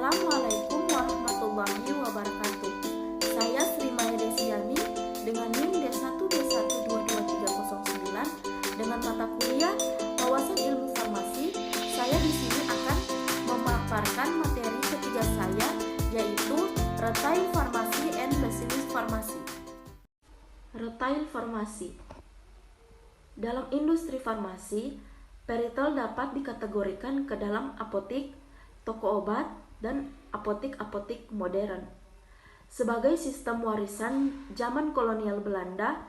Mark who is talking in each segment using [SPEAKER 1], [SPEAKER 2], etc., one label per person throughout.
[SPEAKER 1] Assalamualaikum warahmatullahi wabarakatuh. Saya Sri Maya Desiani dengan NIM D1D12239 dengan mata kuliah Wawasan Ilmu Farmasi. Saya di sini akan memaparkan materi ketiga saya, yaitu Retail Farmasi and Business Farmasi. Retail Farmasi. Dalam industri farmasi, peritel dapat dikategorikan ke dalam apotik, toko obat, dan apotik-apotik modern. Sebagai sistem warisan zaman kolonial Belanda,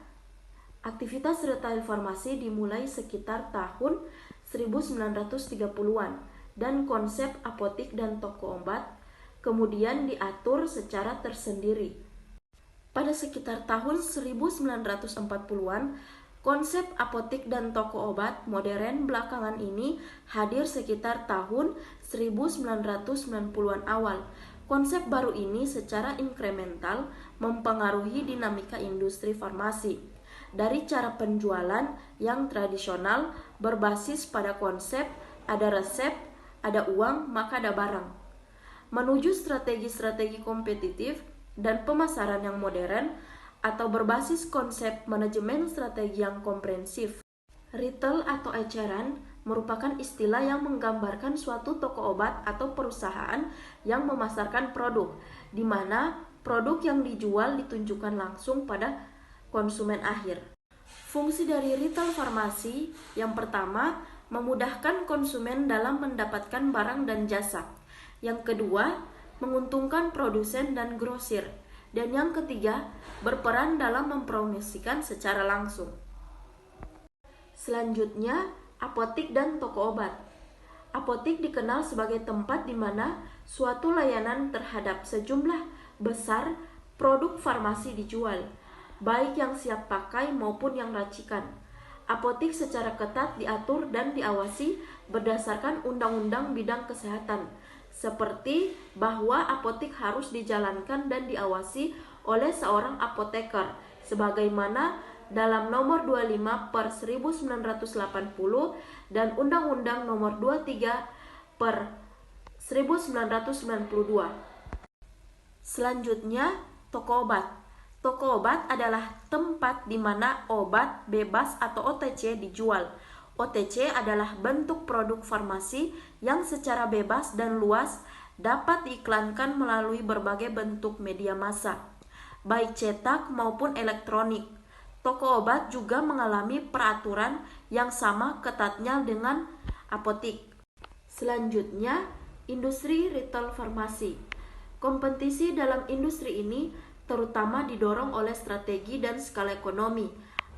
[SPEAKER 1] aktivitas retail farmasi dimulai sekitar tahun 1930-an dan konsep apotik dan toko obat kemudian diatur secara tersendiri. Pada sekitar tahun 1940-an, konsep apotik dan toko obat modern belakangan ini hadir sekitar tahun 1990-an awal. Konsep baru ini secara inkremental mempengaruhi dinamika industri farmasi. Dari cara penjualan yang tradisional berbasis pada konsep ada resep, ada uang, maka ada barang, menuju strategi-strategi kompetitif dan pemasaran yang modern atau berbasis konsep manajemen strategi yang komprehensif. Retail atau eceran merupakan istilah yang menggambarkan suatu toko obat atau perusahaan yang memasarkan produk, di mana produk yang dijual ditunjukkan langsung pada konsumen akhir. Fungsi dari retail farmasi yang pertama, memudahkan konsumen dalam mendapatkan barang dan jasa. Yang kedua, menguntungkan produsen dan grosir. Dan yang ketiga, berperan dalam mempromosikan secara langsung. Selanjutnya, apotik dan toko obat. Apotik dikenal sebagai tempat di mana suatu layanan terhadap sejumlah besar produk farmasi dijual, baik yang siap pakai maupun yang racikan. Apotik secara ketat diatur dan diawasi berdasarkan undang-undang bidang kesehatan, seperti bahwa apotik harus dijalankan dan diawasi oleh seorang apoteker, sebagaimana dalam nomor 25/1980 dan Undang-Undang nomor 23/1992. Selanjutnya, toko obat. Toko obat adalah tempat di mana obat bebas atau OTC dijual. OTC adalah bentuk produk farmasi yang secara bebas dan luas dapat diiklankan melalui berbagai bentuk media massa, baik cetak maupun elektronik. Toko obat juga mengalami peraturan yang sama ketatnya dengan apotik. Selanjutnya, industri retail farmasi. Kompetisi dalam industri ini terutama didorong oleh strategi dan skala ekonomi.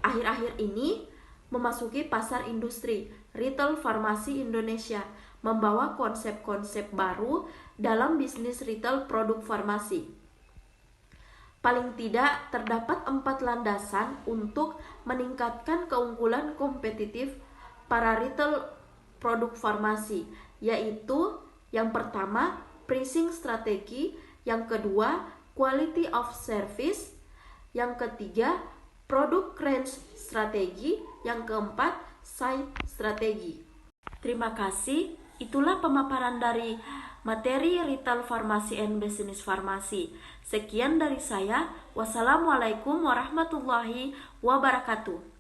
[SPEAKER 1] Akhir-akhir ini memasuki pasar industri retail farmasi Indonesia, membawa konsep-konsep baru dalam bisnis retail produk farmasi. Paling tidak terdapat 4 landasan untuk meningkatkan keunggulan kompetitif para retail produk farmasi, yaitu yang pertama, pricing strategi, yang kedua, quality of service, yang ketiga, product range strategi, yang keempat, site strategi. Terima kasih. Itulah pemaparan dari materi Retail Farmasi and Business Farmasi. Sekian dari saya. Wassalamualaikum warahmatullahi wabarakatuh.